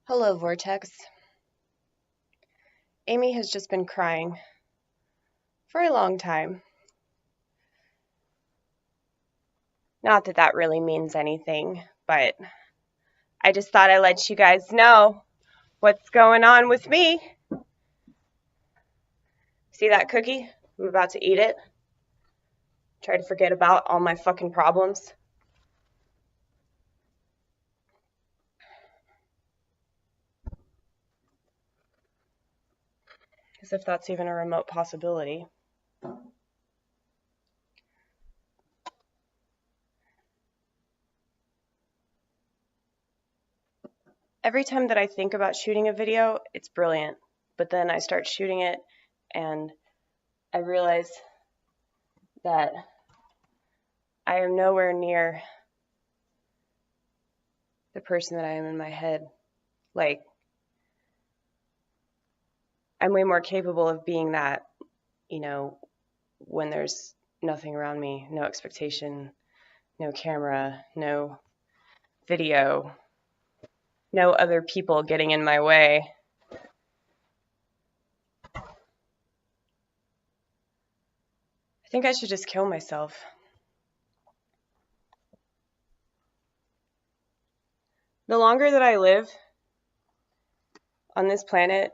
Hello, Vortex. Amy has just been crying for a long time. Not that that really means anything, but I just thought I'd let you guys know what's going on with me. See that cookie? I'm about to eat it. Try to forget about all my fucking problems. As if that's even a remote possibility. Every time that I think about shooting a video, it's brilliant. But then I start shooting it and I realize that I am nowhere near the person that I am in my head. Like, I'm way more capable of being that, when there's nothing around me, no expectation, no camera, no video, no other people getting in my way. I think I should just kill myself. The longer that I live on this planet,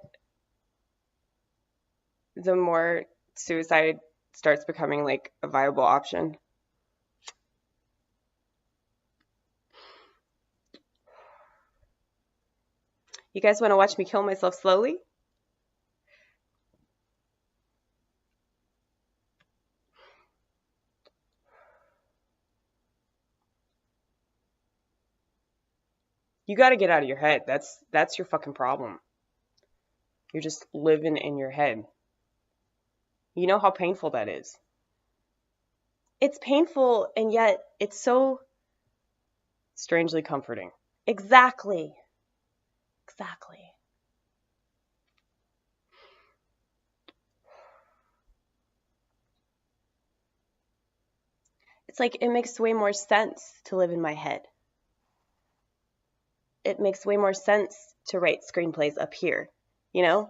the more suicide starts becoming like a viable option. You guys want to watch me kill myself slowly? You got to get out of your head. That's your fucking problem. You're just living in your head. You know how painful that is. It's painful, and yet it's so strangely comforting. Exactly. It's like it makes way more sense to live in my head. It makes way more sense to write screenplays up here, you know?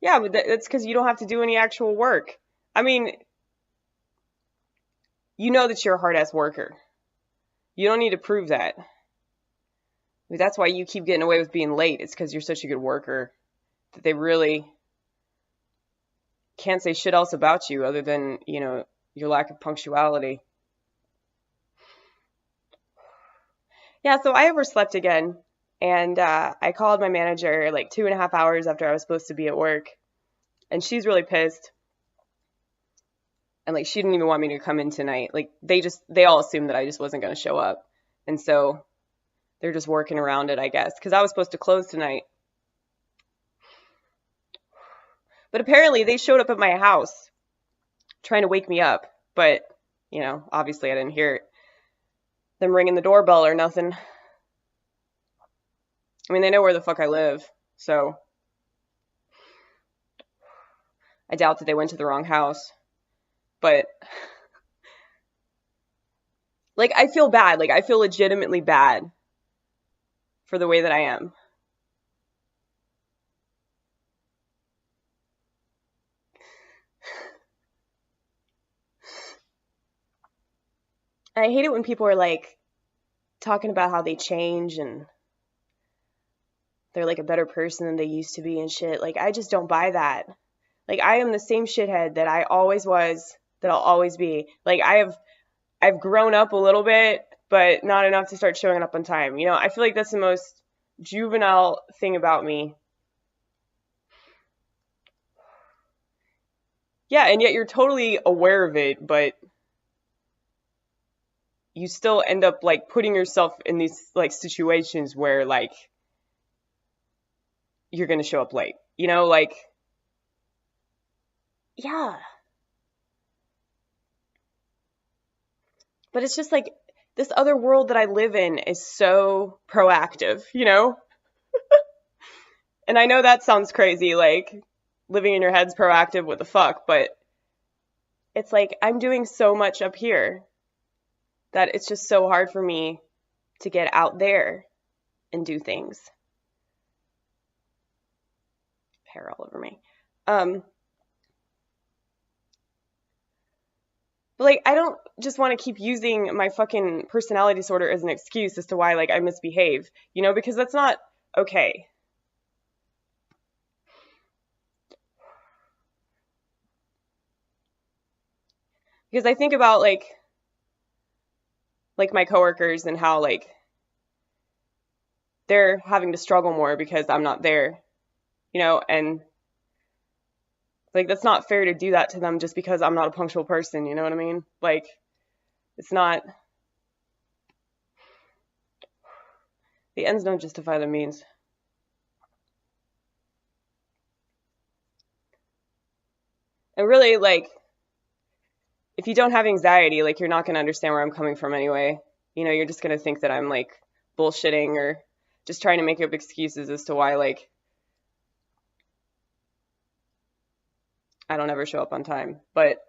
Yeah, but that's because you don't have to do any actual work. I mean, you know that you're a hard-ass worker. You don't need to prove that. I mean, that's why you keep getting away with being late. It's because you're such a good worker that they really can't say shit else about you other than, your lack of punctuality. Yeah, so I overslept again. And I called my manager like 2.5 hours after I was supposed to be at work. And she's really pissed. And like she didn't even want me to come in tonight. Like they all assumed that I just wasn't going to show up. And so they're just working around it, I guess, because I was supposed to close tonight. But apparently they showed up at my house trying to wake me up. But, obviously I didn't hear them ringing the doorbell or nothing. I mean, they know where the fuck I live, so I doubt that they went to the wrong house. But, like, I feel bad. Like, I feel legitimately bad for the way that I am. I hate it when people are, like, talking about how they change and they're, like, a better person than they used to be and shit. Like, I just don't buy that. Like, I am the same shithead that I always was, that I'll always be. Like, I've grown up a little bit, but not enough to start showing up on time. I feel like that's the most juvenile thing about me. Yeah, and yet you're totally aware of it, but you still end up like putting yourself in these like situations where like you're going to show up late. Like yeah. But it's just like this other world that I live in is so proactive, And I know that sounds crazy, like living in your head's proactive, what the fuck, but it's like I'm doing so much up here. that it's just so hard for me to get out there and do things. Hair all over me. But like, I don't just want to keep using my fucking personality disorder as an excuse as to why, like, I misbehave, you know, because that's not okay. Because I think about, like my coworkers and how, like, they're having to struggle more because I'm not there, you know, and like, that's not fair to do that to them just because I'm not a punctual person, you know what I mean? Like, it's not, the ends don't justify the means. And really, like, if you don't have anxiety, like, you're not going to understand where I'm coming from anyway. You know, you're just going to think that I'm, like, bullshitting or just trying to make up excuses as to why, like, I don't ever show up on time. But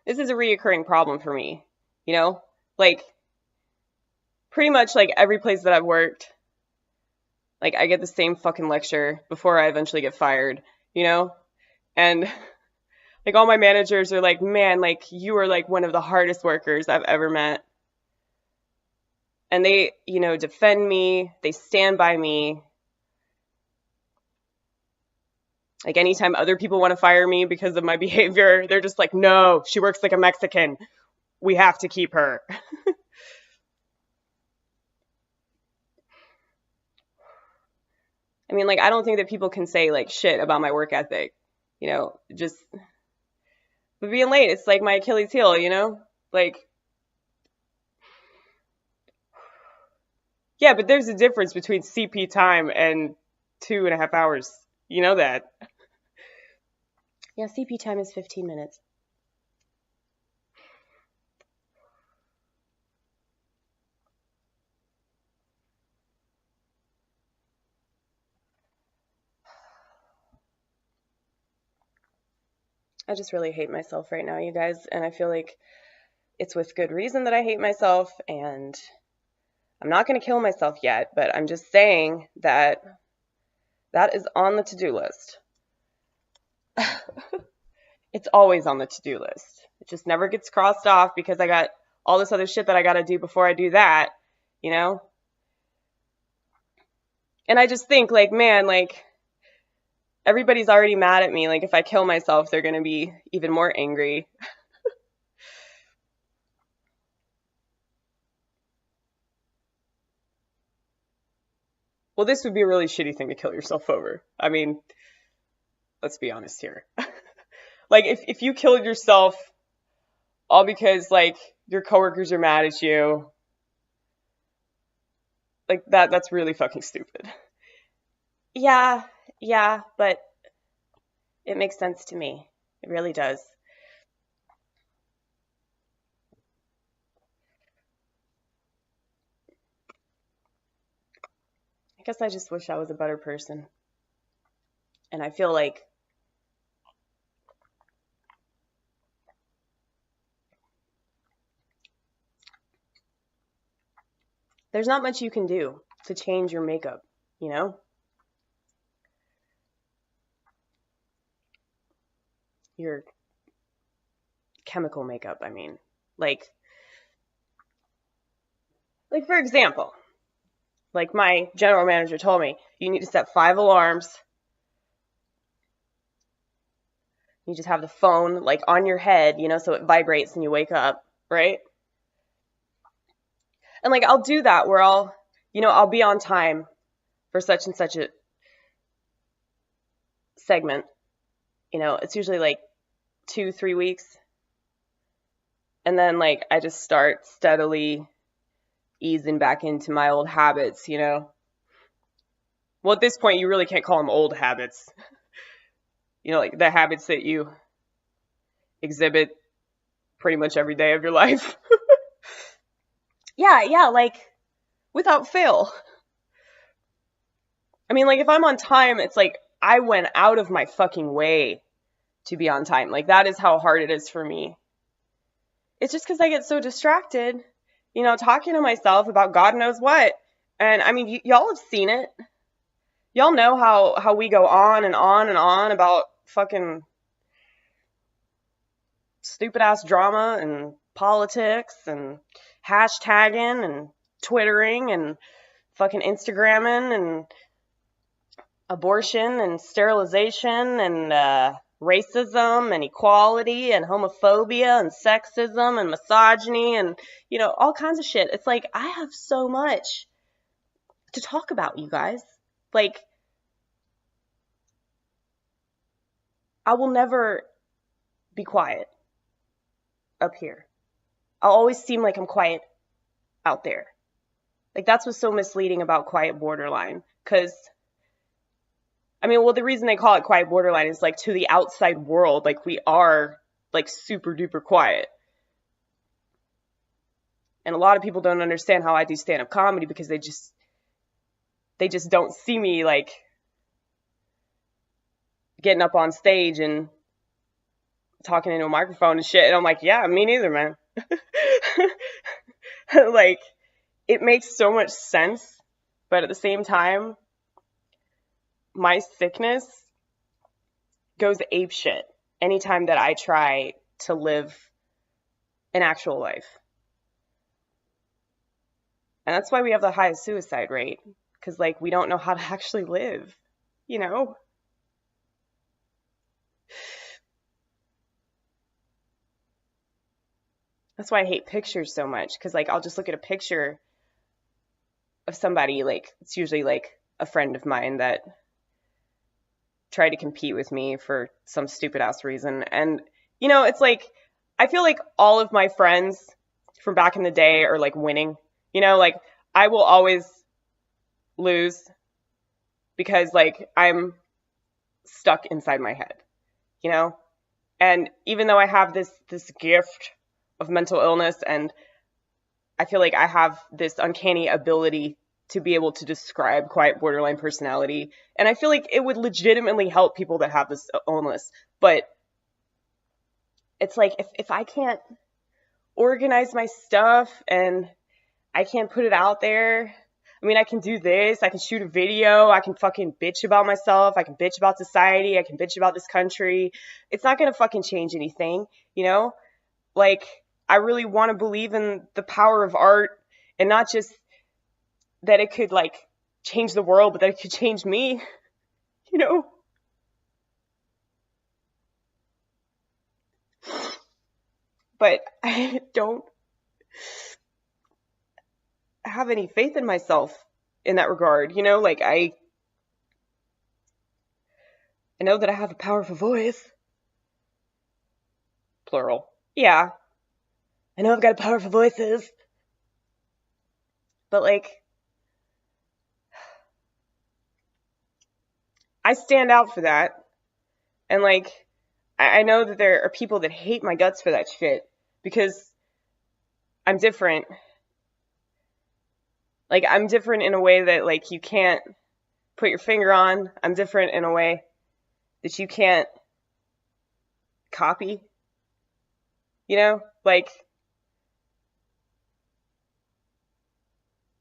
this is a reoccurring problem for me, you know? Like, pretty much, like, every place that I've worked, like, I get the same fucking lecture before I eventually get fired, you know? And like, all my managers are like, man, like, you are like one of the hardest workers I've ever met. And they, you know, defend me, they stand by me. Like, anytime other people want to fire me because of my behavior, they're just like, no, she works like a Mexican. We have to keep her. I mean, like, I don't think that people can say, like, shit about my work ethic, you know, just, but being late, it's like my Achilles heel, you know? Like, yeah, but there's a difference between CP time and 2.5 hours. You know that. Yeah, CP time is 15 minutes. I just really hate myself right now, you guys, and I feel like it's with good reason that I hate myself, and I'm not going to kill myself yet, but I'm just saying that that is on the to-do list. It's always on the to-do list. It just never gets crossed off because I got all this other shit that I got to do before I do that, you know? And I just think, like, man, like, everybody's already mad at me. Like, if I kill myself, they're going to be even more angry. Well, this would be a really shitty thing to kill yourself over. I mean, let's be honest here. Like, if you killed yourself all because, like, your coworkers are mad at you, like, that's really fucking stupid. Yeah, but it makes sense to me. It really does. I guess I just wish I was a better person. And I feel like there's not much you can do to change your makeup, you know? Your chemical makeup, I mean. Like, for example, like, my general manager told me, you need to set 5 alarms. You just have the phone, like, on your head, you know, so it vibrates and you wake up, right? And, like, I'll do that where I'll be on time for such and such a segment. You know, it's usually, like, 2-3 weeks. And then, like, I just start steadily easing back into my old habits, you know? Well, at this point, you really can't call them old habits. You know, like, the habits that you exhibit pretty much every day of your life. Yeah, like, without fail. I mean, like, if I'm on time, it's like I went out of my fucking way to be on time. Like, that is how hard it is for me. it's just because I get so distracted, talking to myself about God knows what. And I mean, y'all have seen it. Y'all know how we go on and on and on about fucking stupid ass drama and politics and hashtagging and twittering and fucking Instagramming and abortion and sterilization and racism and equality and homophobia and sexism and misogyny and, all kinds of shit. It's like, I have so much to talk about, you guys. Like, I will never be quiet up here. I'll always seem like I'm quiet out there. Like, that's what's so misleading about quiet borderline. Because, the reason they call it quiet borderline is, like, to the outside world, like, we are, like, super duper quiet. And a lot of people don't understand how I do stand-up comedy because they just don't see me, like, getting up on stage and talking into a microphone and shit. And I'm like, yeah, me neither, man. Like, it makes so much sense, but at the same time, my sickness goes apeshit anytime that I try to live an actual life. And that's why we have the highest suicide rate, because, like, we don't know how to actually live, That's why I hate pictures so much, because, like, I'll just look at a picture of somebody, like, it's usually, like, a friend of mine that tried to compete with me for some stupid-ass reason. And, it's like, I feel like all of my friends from back in the day are, like, winning. Like, I will always lose because, like, I'm stuck inside my head, And even though I have this gift of mental illness, and I feel like I have this uncanny ability to be able to describe quiet borderline personality, and I feel like it would legitimately help people that have this illness. But it's like, if I can't organize my stuff and I can't put it out there, I can do this, I can shoot a video, I can fucking bitch about myself, I can bitch about society, I can bitch about this country. It's not gonna fucking change anything, Like, I really want to believe in the power of art, and not just that it could, like, change the world, but that it could change me, But I don't have any faith in myself in that regard, Like, I know that I have a powerful voice. Plural. Yeah. I know I've got powerful voices. But, like, I stand out for that. And, like, I know that there are people that hate my guts for that shit because I'm different. Like, I'm different in a way that, like, you can't put your finger on. I'm different in a way that you can't copy. Like,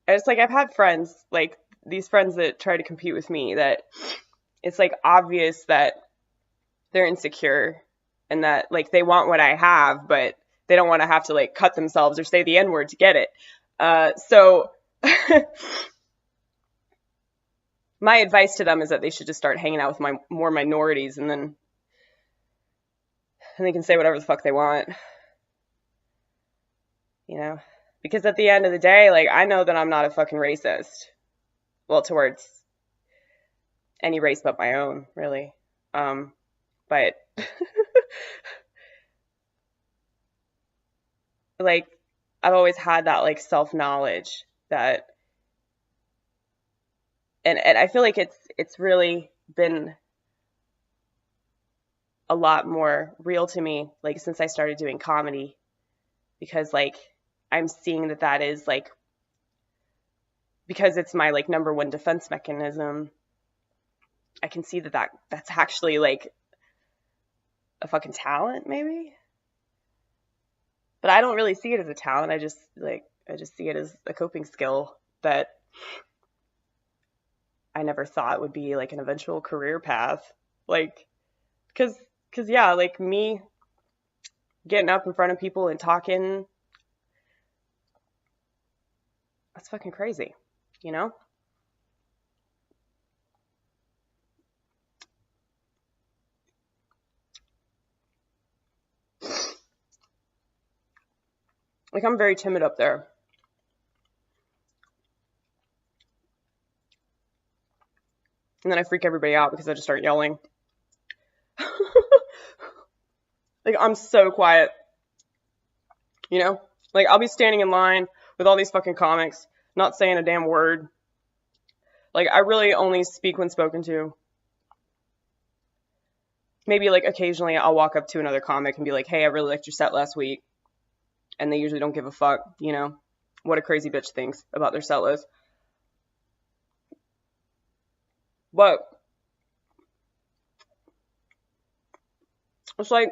it's like, I've had friends, like, these friends that try to compete with me, that it's, like, obvious that they're insecure and that, like, they want what I have, but they don't want to have to, like, cut themselves or say the N-word to get it. So my advice to them is that they should just start hanging out with more minorities, and then they can say whatever the fuck they want. Because at the end of the day, like, I know that I'm not a fucking racist. Well, towards any race but my own, really. But like, I've always had that, like, self-knowledge that, and I feel like it's really been a lot more real to me, like, since I started doing comedy, because, like, I'm seeing that is, like, because it's my, like, number one defense mechanism, I can see that's actually, like, a fucking talent, maybe. But I don't really see it as a talent. I just see it as a coping skill that I never thought would be like an eventual career path. Like, cause yeah, like me getting up in front of people and talking, that's fucking crazy, you know? Like, I'm very timid up there. And then I freak everybody out because I just start yelling. Like, I'm so quiet, you know? Like, I'll be standing in line with all these fucking comics, not saying a damn word. Like, I really only speak when spoken to. Maybe, like, occasionally I'll walk up to another comic and be like, hey, I really liked your set last week. And they usually don't give a fuck, you know? What a crazy bitch thinks about their set list. But it's like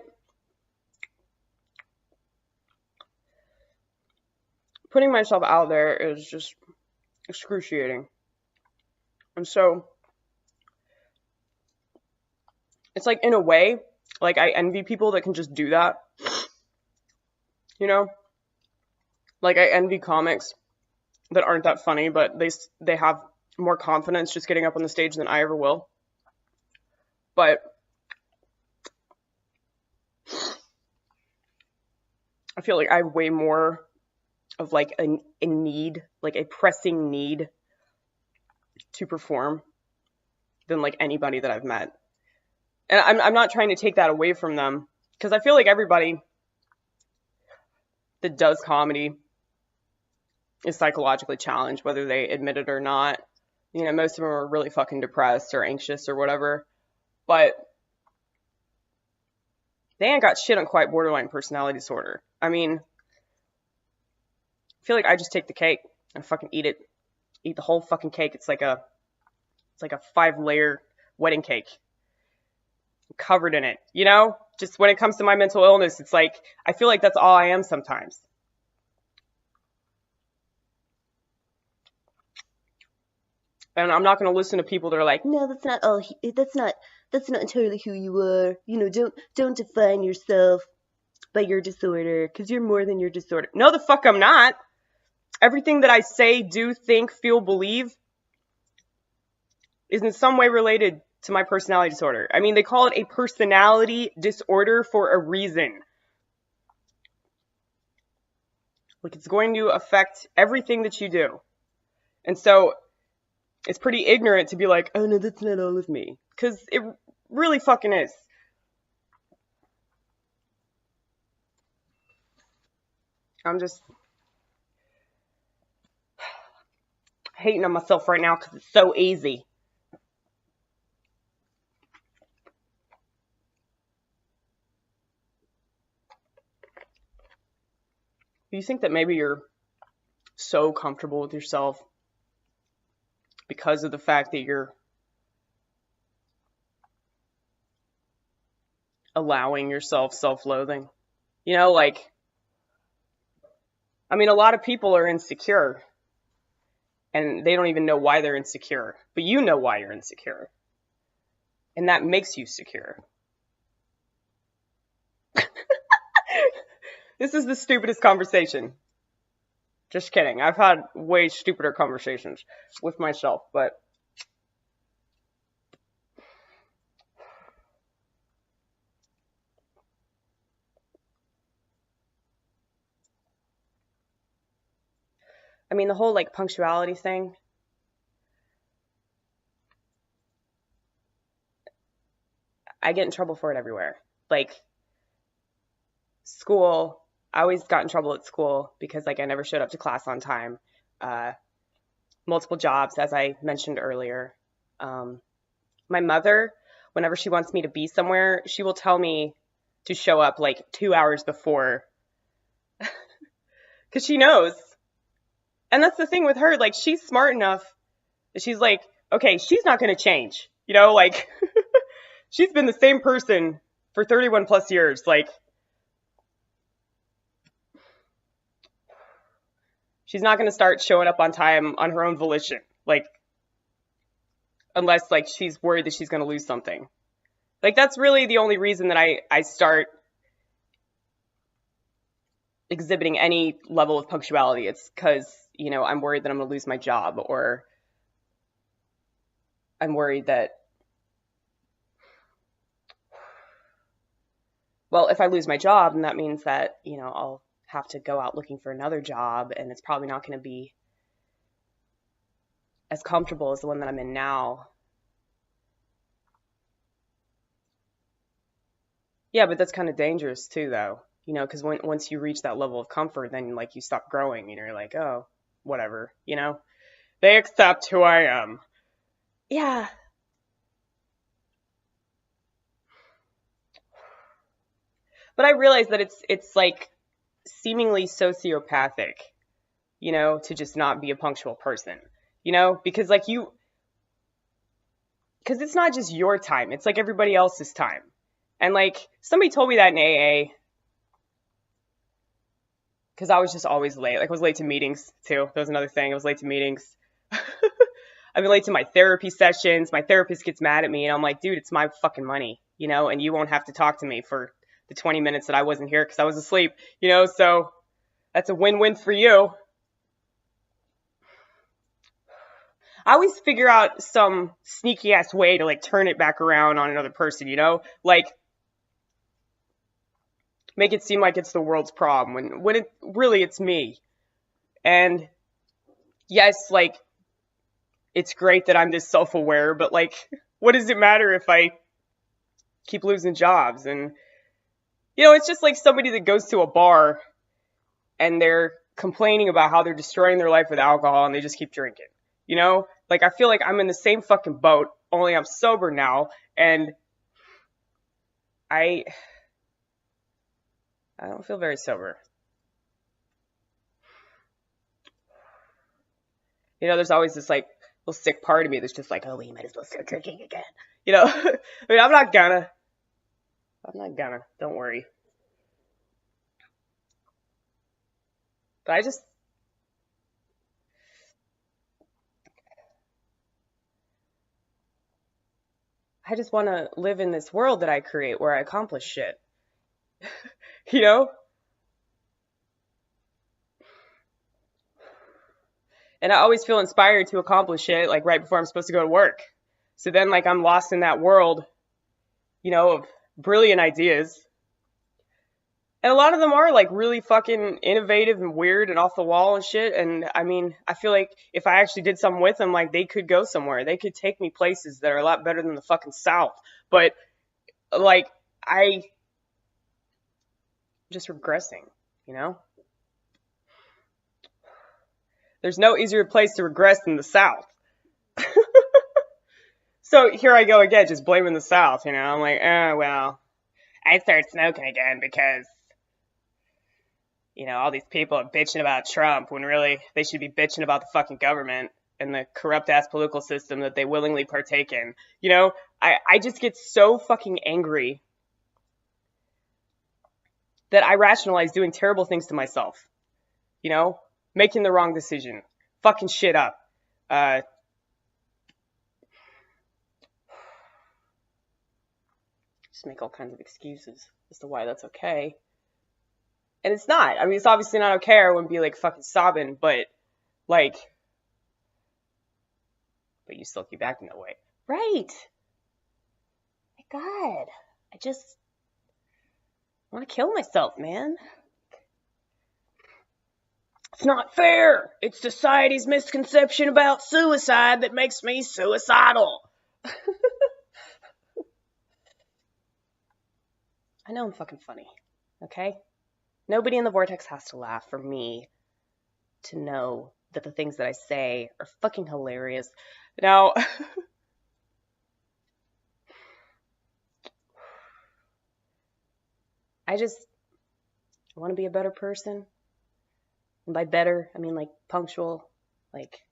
putting myself out there is just excruciating. And so it's like, in a way, like, I envy people that can just do that. You know? Like, I envy comics that aren't that funny, but they have more confidence just getting up on the stage than I ever will. But I feel like I have way more of like a need, like a pressing need to perform than like anybody that I've met. And I'm not trying to take that away from them, because I feel like everybody that does comedy is psychologically challenged, whether they admit it or not. You know, most of them are really fucking depressed or anxious or whatever. But they ain't got shit on quite borderline personality disorder. I mean, I feel like I just take the cake and fucking eat it. Eat the whole fucking cake. It's like a 5-layer wedding cake. I'm covered in it, you know? Just when it comes to my mental illness, it's like, I feel like that's all I am sometimes. And I'm not going to listen to people that are like, no, that's not entirely who you are. You know, don't define yourself by your disorder, because you're more than your disorder. No, the fuck I'm not. Everything that I say, do, think, feel, believe is in some way related to my personality disorder. I mean, they call it a personality disorder for a reason. Like, it's going to affect everything that you do. And so it's pretty ignorant to be like, oh no, that's not all of me. Because it really fucking is. I'm just hating on myself right now because it's so easy. Do you think that maybe you're so comfortable with yourself because of the fact that you're allowing yourself self-loathing? You know, like, I mean, a lot of people are insecure and they don't even know why they're insecure, but you know why you're insecure. And that makes you secure. This is the stupidest conversation. Just kidding. I've had way stupider conversations with myself, but I mean, the whole like punctuality thing. I get in trouble for it everywhere. Like, school, I always got in trouble at school because like I never showed up to class on time. Multiple jobs, as I mentioned earlier. My mother, whenever she wants me to be somewhere, she will tell me to show up like 2 hours before. Because she knows. And that's the thing with her. Like, she's smart enough that she's like, okay, she's not going to change. You know, like, she's been the same person for 31 plus years. Like, She's not going to start showing up on time on her own volition. Like, unless, like, she's worried that she's going to lose something. Like, that's really the only reason that I start exhibiting any level of punctuality. It's because, you know, I'm worried that I'm going to lose my job, or I'm worried that, well, if I lose my job, then that means that, you know, I'll have to go out looking for another job, and it's probably not going to be as comfortable as the one that I'm in now. Yeah, but that's kind of dangerous too, though, you know, because once you reach that level of comfort, then like you stop growing, and you're like, oh, whatever, you know, they accept who I am. Yeah. But I realize that it's like seemingly sociopathic, you know, to just not be a punctual person, you know, because like because it's not just your time, it's like everybody else's time. And like somebody told me that in AA, because I was just always late. Like I was late to meetings too. That was another thing. I was late to meetings. I've been late to my therapy sessions. My therapist gets mad at me, and I'm like, dude, it's my fucking money, you know, and you won't have to talk to me for the 20 minutes that I wasn't here because I was asleep, you know, so that's a win-win for you. I always figure out some sneaky ass way to like turn it back around on another person, you know, like make it seem like it's the world's problem when it really it's me. And yes, like it's great that I'm this self-aware, but like what does it matter if I keep losing jobs? And you know, it's just like somebody that goes to a bar and they're complaining about how they're destroying their life with alcohol and they just keep drinking. You know, like I feel like I'm in the same fucking boat, only I'm sober now, and I don't feel very sober. You know, there's always this like little sick part of me that's just like, oh, well, you might as well start drinking again. You know, I mean, I'm not gonna. Don't worry. But I just want to live in this world that I create where I accomplish shit. You know? And I always feel inspired to accomplish it like right before I'm supposed to go to work. So then like I'm lost in that world, you know, of brilliant ideas. And a lot of them are like really fucking innovative and weird and off the wall and shit. And I mean, I feel like if I actually did something with them, like they could go somewhere. They could take me places that are a lot better than the fucking South. But like I just regressing, you know? There's no easier place to regress than the South. So here I go again, just blaming the South, you know? I'm like, oh, well, I start smoking again because, you know, all these people are bitching about Trump when really they should be bitching about the fucking government and the corrupt ass political system that they willingly partake in. You know, I just get so fucking angry that I rationalize doing terrible things to myself. You know, making the wrong decision, fucking shit up. Just make all kinds of excuses as to why that's okay. And it's not. I mean, it's obviously not okay. I wouldn't be like fucking sobbing, but like, but you still keep acting that way. Right. My God. I just want to kill myself, man. It's not fair. It's society's misconception about suicide that makes me suicidal. I know I'm fucking funny, okay? Nobody in the vortex has to laugh for me to know that the things that I say are fucking hilarious. Now, I want to be a better person. And by better, I mean like punctual, like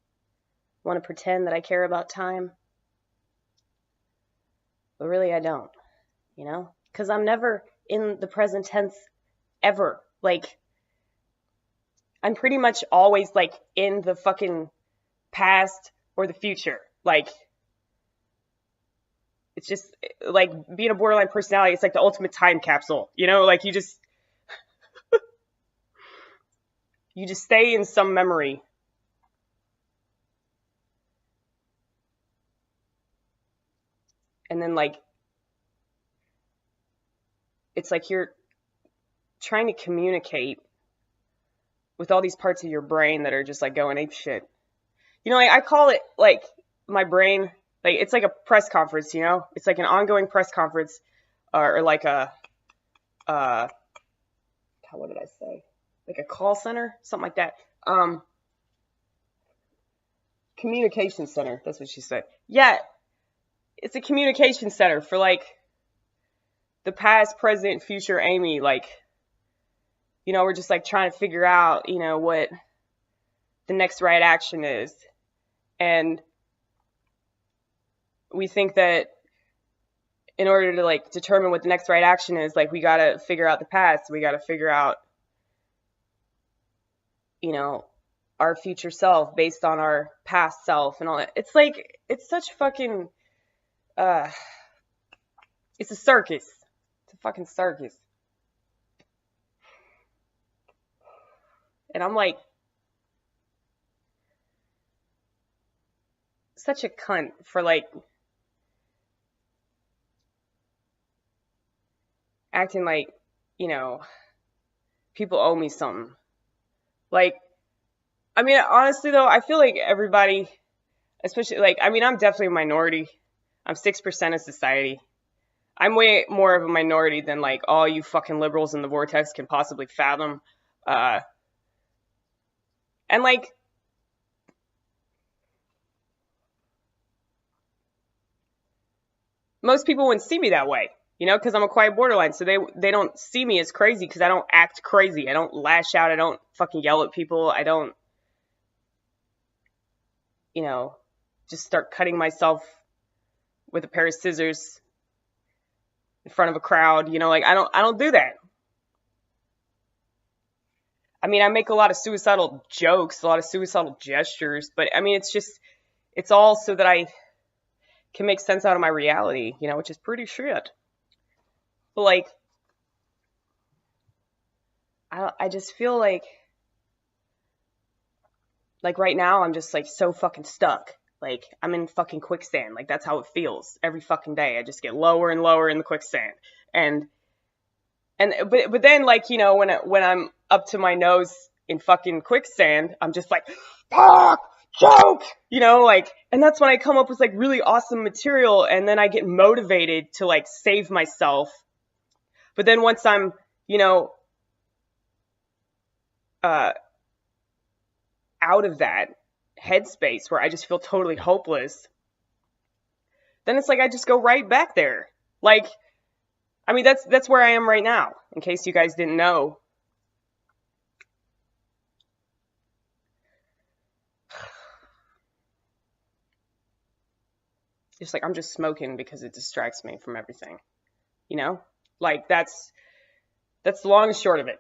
want to pretend that I care about time. But really I don't, you know? Because I'm never in the present tense ever. Like, I'm pretty much always like in the fucking past or the future. Like, it's just like being a borderline personality. It's like the ultimate time capsule, you know, like you just stay in some memory. And then like, it's like you're trying to communicate with all these parts of your brain that are just like going ape shit. You know, like I call it like my brain, like it's like a press conference, you know? It's like an ongoing press conference or like a what did I say? Like a call center, something like that. Communication center, that's what she said. Yeah, it's a communication center for like the past, present, future Amy. Like, you know, we're just like trying to figure out, you know, what the next right action is. And we think that in order to like determine what the next right action is, like we got to figure out the past. We got to figure out, you know, our future self based on our past self and all that. It's like, it's such fucking, it's a circus. It's a fucking circus. And I'm like, such a cunt for like acting like, you know, people owe me something. Like, I mean, honestly though, I feel like everybody, especially like, I mean, I'm definitely a minority. I'm 6% of society. I'm way more of a minority than like all you fucking liberals in the vortex can possibly fathom. And like, most people wouldn't see me that way, you know, because I'm a quiet borderline. So they don't see me as crazy because I don't act crazy. I don't lash out. I don't fucking yell at people. I don't, you know, just start cutting myself with a pair of scissors in front of a crowd. You know, like I don't do that. I mean, I make a lot of suicidal jokes, a lot of suicidal gestures, but I mean, it's all so that I can make sense out of my reality, you know, which is pretty shit. But like, I just feel like right now I'm just like so fucking stuck. Like I'm in fucking quicksand. Like that's how it feels every fucking day. I just get lower and lower in the quicksand. But then like, you know, when I'm up to my nose in fucking quicksand, I'm just like, fuck, joke, you know, like, and that's when I come up with like really awesome material and then I get motivated to like save myself. But then once I'm, you know, out of that headspace where I just feel totally hopeless, then it's like I just go right back there. Like, I mean, that's where I am right now, in case you guys didn't know. Just like I'm just smoking because it distracts me from everything, you know? Like that's the long and short of it.